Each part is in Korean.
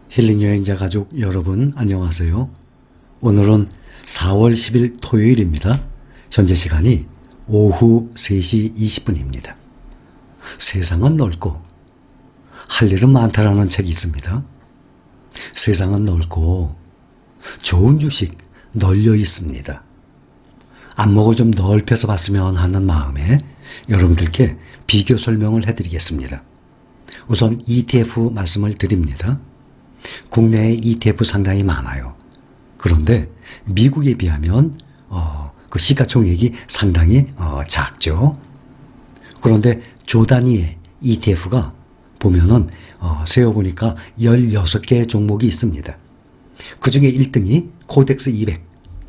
힐링여행자 가족 여러분 안녕하세요. 오늘은 4월 10일 토요일입니다. 현재 시간이 오후 3시 20분입니다. 세상은 넓고 할 일은 많다라는 책이 있습니다. 세상은 넓고 좋은 주식 널려 있습니다. 안목을 좀 넓혀서 봤으면 하는 마음에 여러분들께 비교 설명을 해드리겠습니다. 우선 ETF 말씀을 드립니다. 국내에 ETF 상당히 많아요. 그런데 미국에 비하면 그 시가총액이 상당히 작죠. 그런데 조 단위의 ETF가 보면은 세어보니까 16개의 종목이 있습니다. 그 중에 1등이 코덱스 200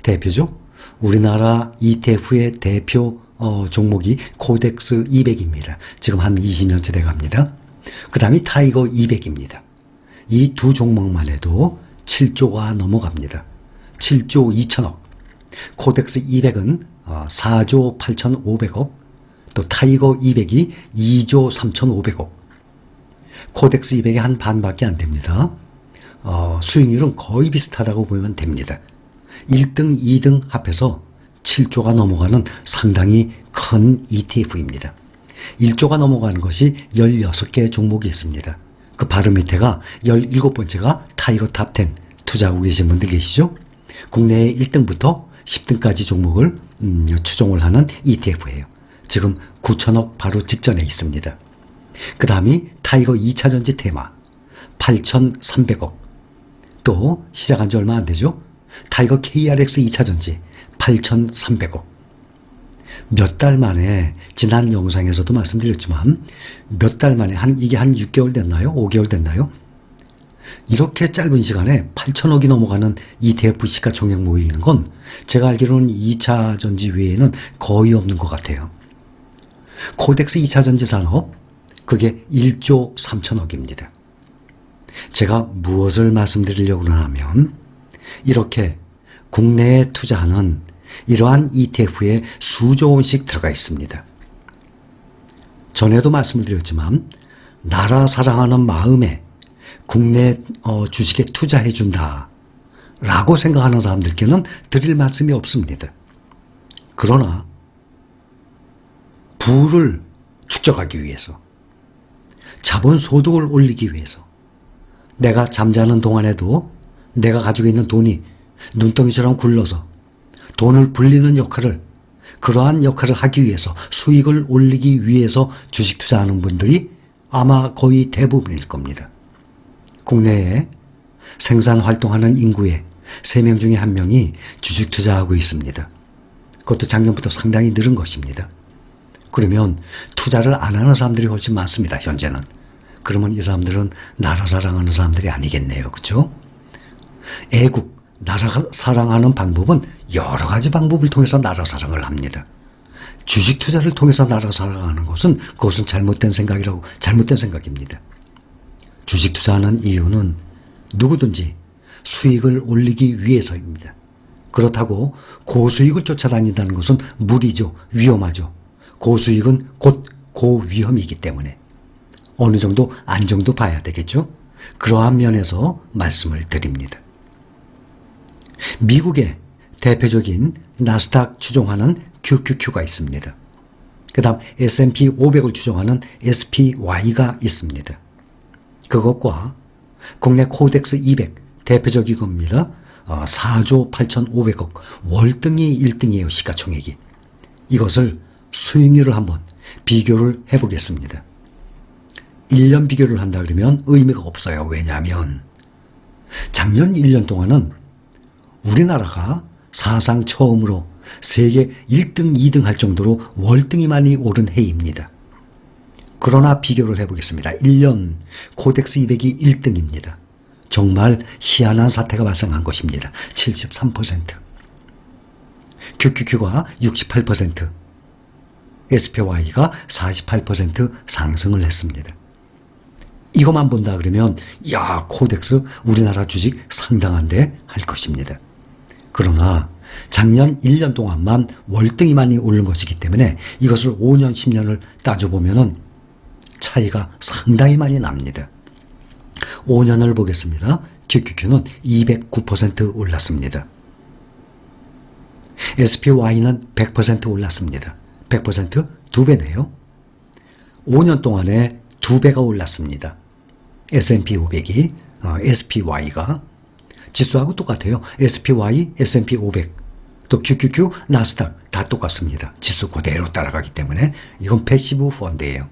대표죠. 우리나라 ETF의 대표 종목이 코덱스 200입니다. 지금 한 20년째 돼갑니다. 그 다음이 타이거 200입니다. 이 두 종목만 해도 7조가 넘어갑니다. 7조 2천억. 코덱스 200은 4조 8,500억, 또 타이거 200이 2조 3,500억. 코덱스 200의 한 반밖에 안 됩니다. 수익률은 거의 비슷하다고 보면 됩니다. 1등, 2등 합해서 7조가 넘어가는 상당히 큰 ETF입니다. 1조가 넘어가는 것이 16개 종목이 있습니다. 그 바로 밑에가 17번째가 타이거 탑10 투자하고 계신 분들 계시죠? 국내에 1등부터 10등까지 종목을 추종을 하는 ETF예요. 지금 9천억 바로 직전에 있습니다. 그 다음이 타이거 2차전지 테마 8,300억. 또 시작한 지 얼마 안 되죠? 타이거 KRX 2차전지 8,300억. 몇 달 만에, 지난 영상에서도 말씀드렸지만 몇 달 만에 이게 한 6개월 됐나요? 5개월 됐나요? 이렇게 짧은 시간에 8천억이 넘어가는 ETF 시가총액 모이는 건 제가 알기로는 2차 전지 외에는 거의 없는 것 같아요. 코덱스 2차 전지 산업, 그게 1조 3천억입니다. 제가 무엇을 말씀드리려고 하냐면 이렇게 국내에 투자하는 이러한 ETF에 수조 원씩 들어가 있습니다. 전에도 말씀을 드렸지만 나라 사랑하는 마음에 국내 주식에 투자해 준다 라고 생각하는 사람들께는 드릴 말씀이 없습니다. 그러나 부를 축적하기 위해서, 자본 소득을 올리기 위해서, 내가 잠자는 동안에도 내가 가지고 있는 돈이 눈덩이처럼 굴러서 돈을 불리는 역할을, 그러한 역할을 하기 위해서, 수익을 올리기 위해서 주식 투자하는 분들이 아마 거의 대부분일 겁니다. 국내에 생산 활동하는 인구의 3명 중에 1명이 주식 투자하고 있습니다. 그것도 작년부터 상당히 늘은 것입니다. 그러면 투자를 안 하는 사람들이 훨씬 많습니다, 현재는. 그러면 이 사람들은 나라 사랑하는 사람들이 아니겠네요. 그렇죠? 애국, 나라 사랑하는 방법은 여러 가지 방법을 통해서 나라 사랑을 합니다. 주식 투자를 통해서 나라 사랑하는 것은 그것은 잘못된 생각입니다. 주식 투자하는 이유는 누구든지 수익을 올리기 위해서입니다. 그렇다고 고수익을 쫓아다닌다는 것은 무리죠. 위험하죠. 고수익은 곧 고위험이기 때문에 어느 정도 안정도 봐야 되겠죠. 그러한 면에서 말씀을 드립니다. 미국의 대표적인 나스닥 추종하는 QQQ가 있습니다. 그 다음 S&P 500을 추종하는 SPY가 있습니다. 그것과 국내 코덱스 200 대표적인 겁니다. 4조 8,500억 월등히 1등이에요. 시가총액이. 이것을 수익률을 한번 비교를 해보겠습니다. 1년 비교를 한다 그러면 의미가 없어요. 왜냐하면 작년 1년 동안은 우리나라가 사상 처음으로 세계 1등, 2등 할 정도로 월등히 많이 오른 해입니다. 그러나 비교를 해보겠습니다. 1년 코덱스 200이 1등입니다. 정말 희한한 사태가 발생한 것입니다. 73%. QQQ가 68%, SPY가 48% 상승을 했습니다. 이것만 본다 그러면 야, 코덱스 우리나라 주식 상당한데 할 것입니다. 그러나 작년 1년 동안만 월등히 많이 오른 것이기 때문에 이것을 5년, 10년을 따져보면 차이가 상당히 많이 납니다. 5년을 보겠습니다. QQQ는 209% 올랐습니다. SPY는 100% 올랐습니다. 100% 2배네요. 5년 동안에 2배가 올랐습니다. S&P 500이 SPY가 지수하고 똑같아요. SPY, S&P 500, 또 QQQ, 나스닥 다 똑같습니다. 지수 그대로 따라가기 때문에 이건 패시브 펀드예요.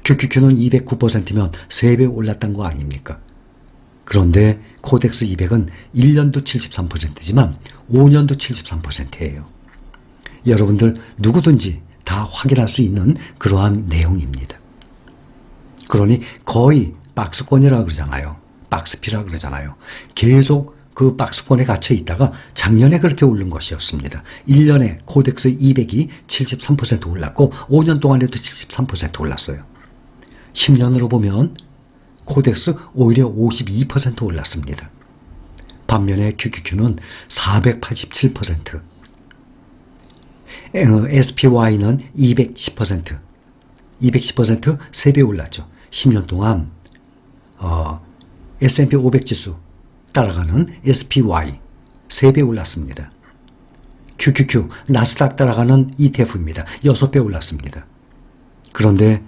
QQQ는 209%면 3배 올랐던 거 아닙니까? 그런데 코덱스 200은 1년도 73%지만 5년도 73%예요. 여러분들 누구든지 다 확인할 수 있는 그러한 내용입니다. 그러니 거의 박스권이라고 그러잖아요. 박스피라고 그러잖아요. 계속 그 박스권에 갇혀 있다가 작년에 그렇게 오른 것이었습니다. 1년에 코덱스 200이 73% 올랐고 5년 동안에도 73% 올랐어요. 10년으로 보면 코덱스 오히려 52% 올랐습니다. 반면에 QQQ는 487%, SPY는 210%, 3배 올랐죠. 10년 동안 S&P 500 지수 따라가는 SPY 3배 올랐습니다. QQQ, 나스닥 따라가는 ETF입니다. 6배 올랐습니다. 그런데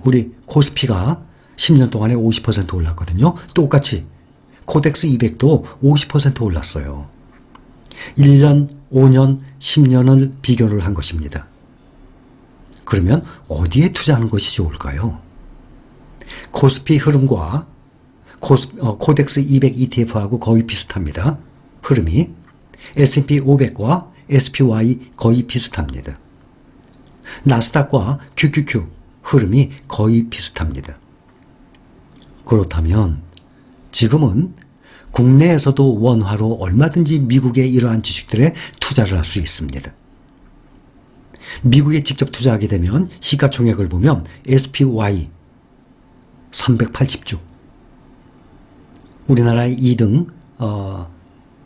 우리 코스피가 10년 동안에 50% 올랐거든요. 똑같이 코덱스 200도 50% 올랐어요. 1년, 5년, 10년을 비교를 한 것입니다. 그러면 어디에 투자하는 것이 좋을까요? 코스피 흐름과 코덱스 200 ETF하고 거의 비슷합니다. 흐름이 S&P 500과 SPY 거의 비슷합니다. 나스닥과 QQQ 흐름이 거의 비슷합니다. 그렇다면 지금은 국내에서도 원화로 얼마든지 미국의 이러한 주식들에 투자를 할 수 있습니다. 미국에 직접 투자하게 되면 시가총액을 보면 SPY 380조, 우리나라의 2등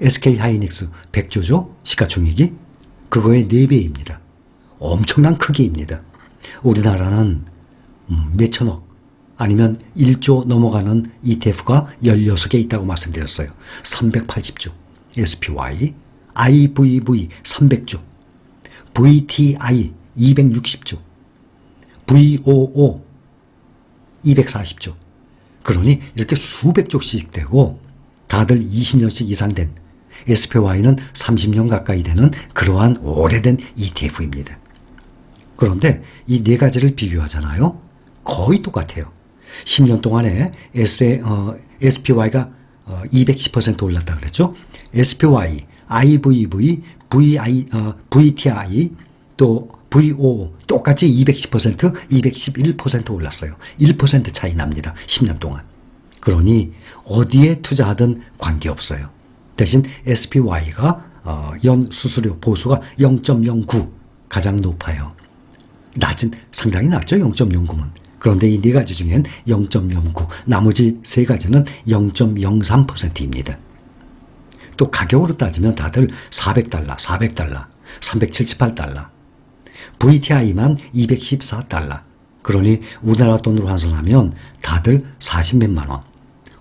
SK하이닉스 100조죠. 시가총액이 그거의 4배입니다. 엄청난 크기입니다. 우리나라는 몇천억 아니면 1조 넘어가는 ETF가 16개 있다고 말씀드렸어요. 380조 SPY, IVV 300조, VTI 260조, VOO 240조. 그러니 이렇게 수백 조씩 되고 다들 20년씩 이상 된, SPY는 30년 가까이 되는 그러한 오래된 ETF입니다. 그런데 이 네 가지를 비교하잖아요. 거의 똑같아요. 10년 동안에 SPY가 210% 올랐다 그랬죠. SPY, IVV, VTI, 또 VO 똑같이 210%, 211% 올랐어요. 1% 차이 납니다. 10년 동안. 그러니 어디에 투자하든 관계없어요. 대신 SPY가 연 수수료 보수가 0.09 가장 높아요. 상당히 낮죠. 0.09면. 그런데 이 네 가지 중엔 0.09, 나머지 세 가지는 0.03%입니다. 또 가격으로 따지면 다들 400달러, 400달러, 378달러, VTI만 214달러. 그러니 우리나라 돈으로 환산하면 다들 40몇만 원,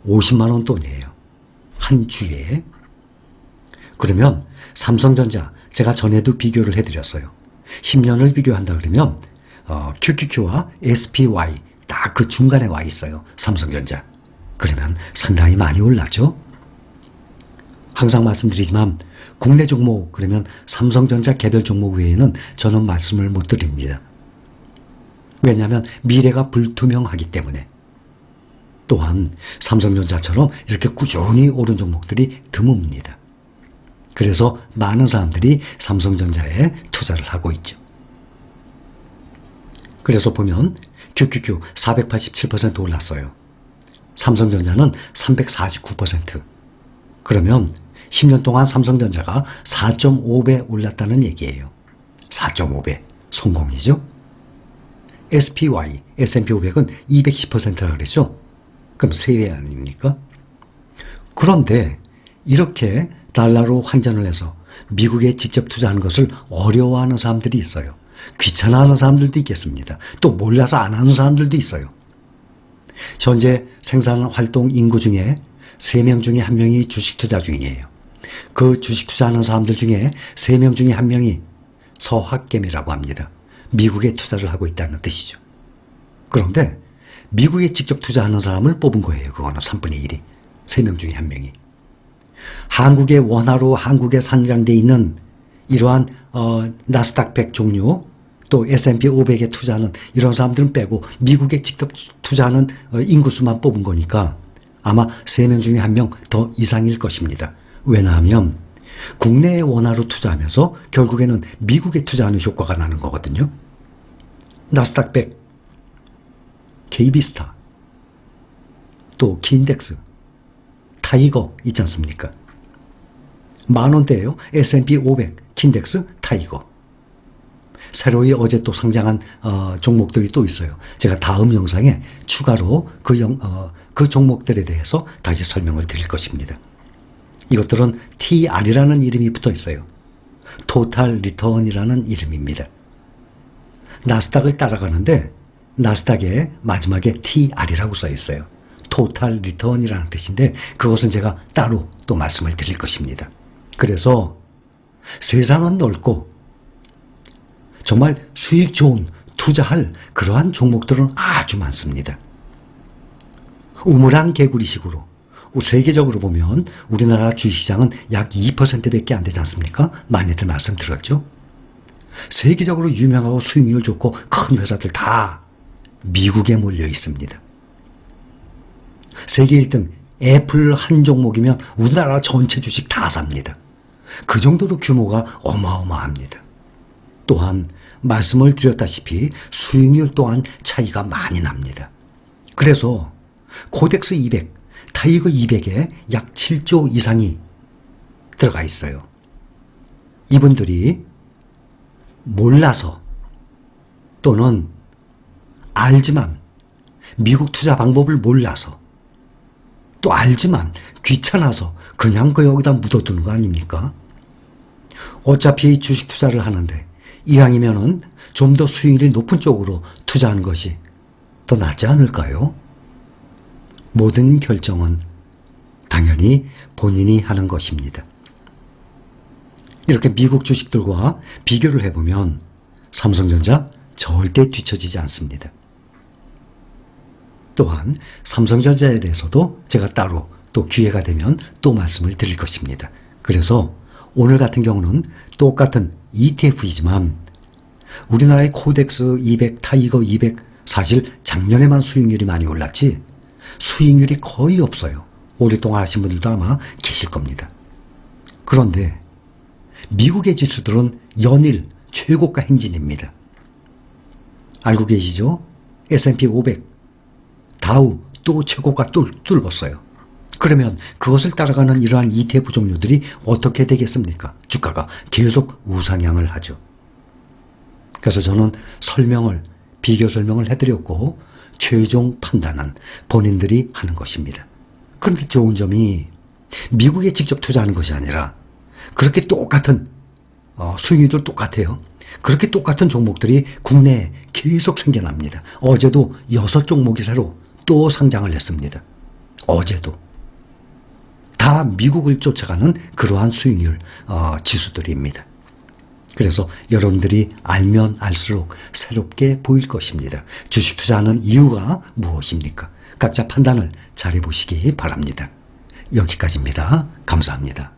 50만 원 돈이에요. 한 주에. 그러면 삼성전자, 제가 전에도 비교를 해드렸어요. 10년을 비교한다 그러면 QQQ와 SPY 딱 그 중간에 와 있어요. 삼성전자. 그러면 상당히 많이 올랐죠. 항상 말씀드리지만 국내 종목 그러면 삼성전자 개별 종목 외에는 저는 말씀을 못 드립니다. 왜냐하면 미래가 불투명하기 때문에. 또한 삼성전자처럼 이렇게 꾸준히 오른 종목들이 드뭅니다. 그래서 많은 사람들이 삼성전자에 투자를 하고 있죠. 그래서 보면 QQQ 487% 올랐어요. 삼성전자는 349%. 그러면 10년 동안 삼성전자가 4.5배 올랐다는 얘기예요. 4.5배. 성공이죠. SPY, S&P 500은 210%라고 그랬죠. 그럼 3배 아닙니까? 그런데 이렇게 달러로 환전을 해서 미국에 직접 투자하는 것을 어려워하는 사람들이 있어요. 귀찮아하는 사람들도 있겠습니다. 또 몰라서 안 하는 사람들도 있어요. 현재 생산 활동 인구 중에 3명 중에 1명이 주식 투자 중이에요. 그 주식 투자하는 사람들 중에 3명 중에 1명이 서학개미라고 합니다. 미국에 투자를 하고 있다는 뜻이죠. 그런데 미국에 직접 투자하는 사람을 뽑은 거예요. 그거는 3분의 1이. 3명 중에 1명이. 한국의 원화로 한국에 상장되어 있는 이러한 나스닥 100 종류 또 S&P 500에 투자하는 이런 사람들은 빼고 미국에 직접 투자하는 인구수만 뽑은 거니까 아마 3명 중에 1명 더 이상일 것입니다. 왜냐하면 국내의 원화로 투자하면서 결국에는 미국에 투자하는 효과가 나는 거거든요. 나스닥 100, KB스타, 또 키인덱스, 타이거 있지 않습니까? 만원대예요. S&P 500, 키인덱스, 타이거. 새로이 어제 또 상장한 종목들이 또 있어요. 제가 다음 영상에 추가로 그 종목들에 대해서 다시 설명을 드릴 것입니다. 이것들은 TR이라는 이름이 붙어 있어요. 토탈 리턴이라는 이름입니다. 나스닥을 따라가는데 나스닥의 마지막에 TR이라고 써 있어요. 토탈 리턴이라는 뜻인데 그것은 제가 따로 또 말씀을 드릴 것입니다. 그래서 세상은 넓고 정말 수익 좋은 투자할 그러한 종목들은 아주 많습니다. 우물안 개구리식으로 세계적으로 보면 우리나라 주식시장은 약 2%밖에 안 되지 않습니까? 많이들 말씀드렸죠? 세계적으로 유명하고 수익률 좋고 큰 회사들 다 미국에 몰려 있습니다. 세계 1등 애플 한 종목이면 우리나라 전체 주식 다 삽니다. 그 정도로 규모가 어마어마합니다. 또한 말씀을 드렸다시피 수익률 또한 차이가 많이 납니다. 그래서 코덱스 200, 타이거 200에 약 7조 이상이 들어가 있어요. 이분들이 몰라서 또는 알지만 미국 투자 방법을 몰라서 또 알지만 귀찮아서 그냥 여기다 묻어두는 거 아닙니까? 어차피 주식 투자를 하는데 이왕이면은 좀 더 수익률이 높은 쪽으로 투자하는 것이 더 낫지 않을까요? 모든 결정은 당연히 본인이 하는 것입니다. 이렇게 미국 주식들과 비교를 해보면 삼성전자 절대 뒤처지지 않습니다. 또한 삼성전자에 대해서도 제가 따로 또 기회가 되면 또 말씀을 드릴 것입니다. 그래서 오늘 같은 경우는 똑같은 ETF이지만 우리나라의 코덱스 200, 타이거 200 사실 작년에만 수익률이 많이 올랐지 수익률이 거의 없어요. 오랫동안 하신 분들도 아마 계실 겁니다. 그런데 미국의 지수들은 연일 최고가 행진입니다. 알고 계시죠? S&P 500, 다우 또 최고가 뚫었어요. 그러면 그것을 따라가는 이러한 ETF 종류들이 어떻게 되겠습니까? 주가가 계속 우상향을 하죠. 그래서 저는 비교 설명을 해드렸고 최종 판단은 본인들이 하는 것입니다. 그런데 좋은 점이 미국에 직접 투자하는 것이 아니라 그렇게 똑같은 수익률도 똑같아요. 그렇게 똑같은 종목들이 국내에 계속 생겨납니다. 어제도 6종목이 새로 또 상장을 했습니다. 어제도. 다 미국을 쫓아가는 그러한 수익률 지수들입니다. 그래서 여러분들이 알면 알수록 새롭게 보일 것입니다. 주식 투자하는 이유가 무엇입니까? 각자 판단을 잘 해보시기 바랍니다. 여기까지입니다. 감사합니다.